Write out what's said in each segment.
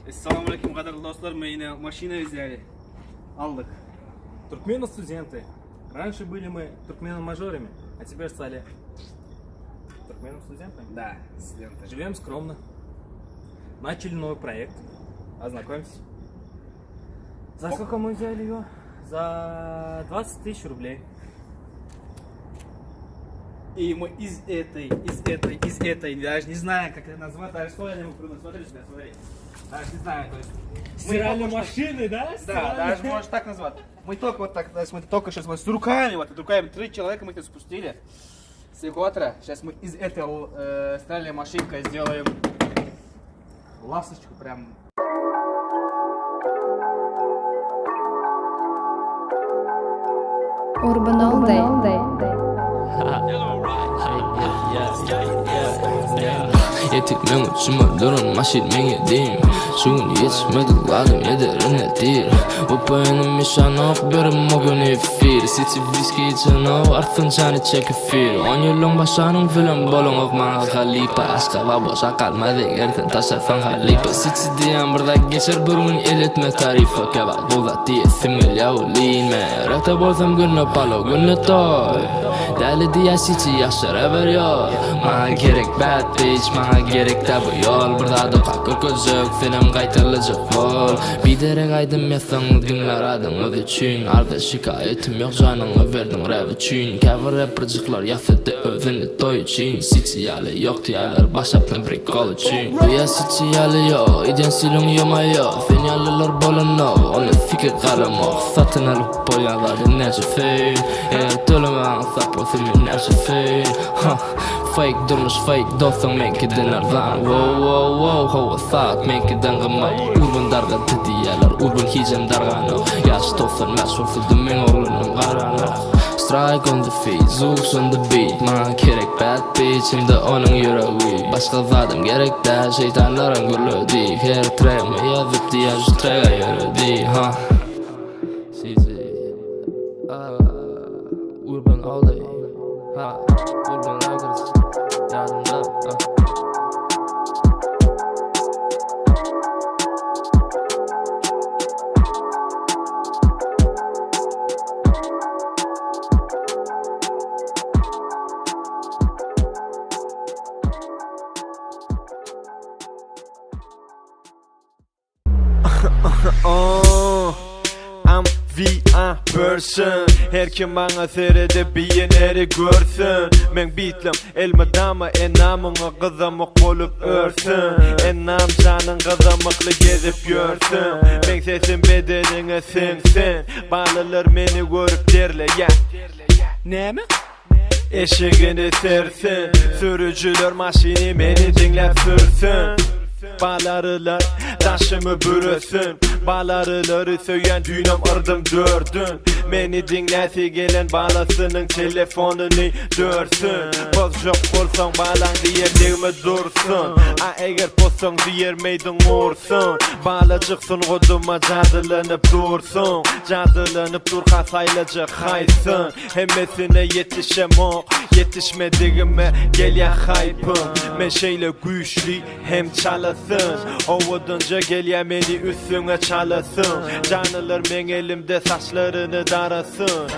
Assalamualaikum kadarlı dostlar, мы yine машина взяли. Aldık. Туркмены студенты. Раньше были мы туркмено-мажорами, а теперь стали туркменом-студентами. Да, студенты. Живем скромно. Начали новый проект. Ознакомься. За сколько мы взяли его? За 20 тысяч рублей. И мы из этой, даже не знаю, как это назвать, даже что я не могу придумать. Смотри сюда, смотри. Даже не знаю, то есть... Стиральной машины, да? Да, даже можешь так назвать. Мы только вот так, мы только сейчас с руками, вот руками, 3 человека мы это спустили с экватора. Сейчас мы из этой стиральной машинкой сделаем ласточку прям. Urban All Day. Yetikmen uçuma durun maşit men edeyim. Şun yetişmedi ladım ederin edir. Upayanım işanok birim o gün efir. Siti viski içanok artın çani çekifir. 10 yılın başanın film bolun okman halipa. Aşka va boşa kalmadı erten taşafan halipa. Siti diyen burada geçer bir gün eletme tarifa. Kebak bulat diye simil yavulin me. Rekta bolsam günü palo günü toy. Deli diye siti yaşar ever yol. Bana gerek bad bitch, bana gerek de bu yol. Burada da kakır gözük, film kaytarılacak bol. Bir dere kaydım yatın, dinler adını üçün. Arda şikayetim yok canını verdim rap üçün. Cover rapperciklar yafetti övdüğünü toy için. Siciyali yok diyorlar başaptın prikol için. Duya siciyali yok, iden silun yoma yok. Fenyalılar bolano, onu fikir karamok. Satın alıp boyalar dinlerce feil. Eğer tölümen sapro filmin nerce feil. Fake durmuş fake dostum menkiden ardan. Wow wow wow hava saat menkiden gımay. Urban darga dediyalar urban hicam dargano. Yaş toftan meşhur fıdım men oğlunum qarano. Strike on the feet, zooks on the beat. Man gerek bad bitch, hem de onun yüreği. Başka zadım gerek de şeytanların gülü değil. Her treme yazıp diye şu trega yürü değil. Sizi Urban all day. Urban records. Yardımda I'm V.A. person. Her kim bana seyrede biyeneri görsün. Men bitlem elma dama enamına kızamık olup örsün. Enam canın kızamıklı gezip görsün. Men sesin bedenine sinsin. Bağlılar beni görüp derle ya. Ne mi? Eşeğini sersin. Sürücüler maşini beni dinlep sürsün. Bağlarılar taşımı bürüsün. Bağlarıları söyleyen düğünüm ırdım dördün. Beni dinlesi gelen bağlasının telefonunu dörsün. Boz yok olsan bağlan diye devme dursun. Eğer pozsan diyermeydin uğursun. Bağlacıksın koduma cadılanıp dursun. Cadılanıp dur kasaylacak haysın. Hemmesine yetişemok. Yetişmediğime gel ya haypım. Meşeyle güçlü hem çalasın. Ovudunca gel ya beni üstüne çalasın. Canlılar men elimde saçlarını darasın.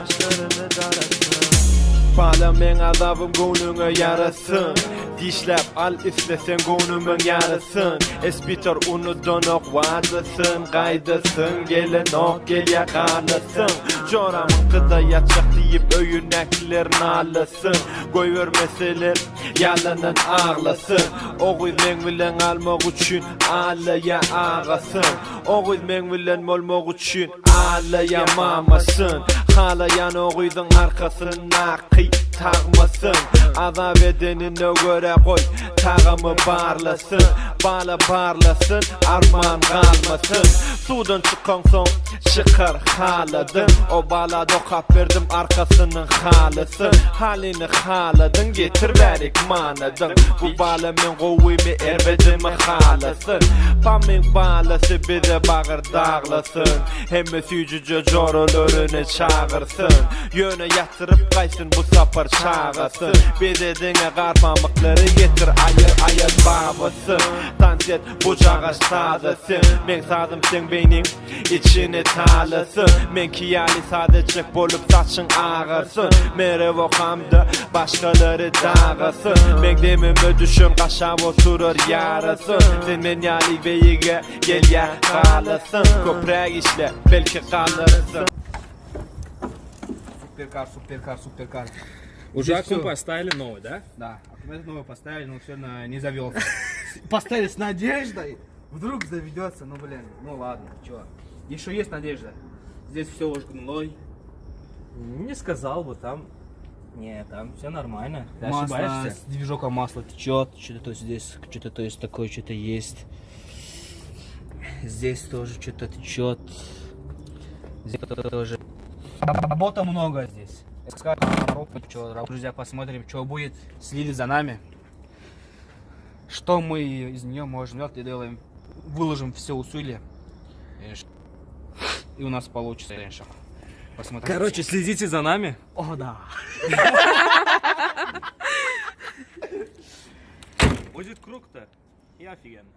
Bağla men azabım gönlüne yarasın. Dişlep al istesen gönlümün yarasın. Espiter unu donok vardasın. Kaydasın gelen ok gel ya kanasın. Coramın kıda yatacak deyip öyüneklerini ağlasın. Koy vermeseler yalanın ağlasın. Oğuz men bilen almak için ağlaya ağasın. Oğuz men bilen molmak için ağlaya mamasın. Ağlayan oğuzun arkasına kıy takmasın. Azap edenine göre koy tağımı barlasın. Bala barlasın armağan kalmasın. Sudan çıkan son çıkar haladın. O bala dokap verdim arkasının halısın. Halini haladın getir verik manadın. Bu bala men kovimi erbedimi halasın. Pamin balası bize bağır dağlasın. Hem sücüce corularını çağırsın. Yöne yatırıp kaysın bu sapar çağırsın. Bize dine karpamıkları getir ayır ayır babasın. Dans et bucağaç sağdasın Men sadım sen beynin içine talasın Men kiyali sadece bolup saçın ağırsın Mere vokamda başkaları dağısın Men dememe düşün kaşav oturur yarasın Sen men yali beyige gel ya kalasın Köprek işle belki kalırsın Суперкар. Уже Здесь аккум всё. поставили новый, да? Да, аккумулятор новый поставили, но все не завелся. Поставили с надеждой, вдруг заведется, ну блин, ну ладно, чё. Еще есть надежда. Здесь все уж гнилой. Не сказал бы, там... Не, там все нормально. Ты Масло, ошибаешься. с движоком масло течет, что-то то здесь, что-то то есть такое, что-то есть. Здесь тоже что-то течет. Здесь тоже. Работа много здесь. Друзья, посмотрим, что будет. Следите за нами. Что мы из нее можем делать и делаем. Выложим все усилия. И у нас получится, конечно. Посмотрим. Короче, следите за нами. О, да. Будет круто и офигенно.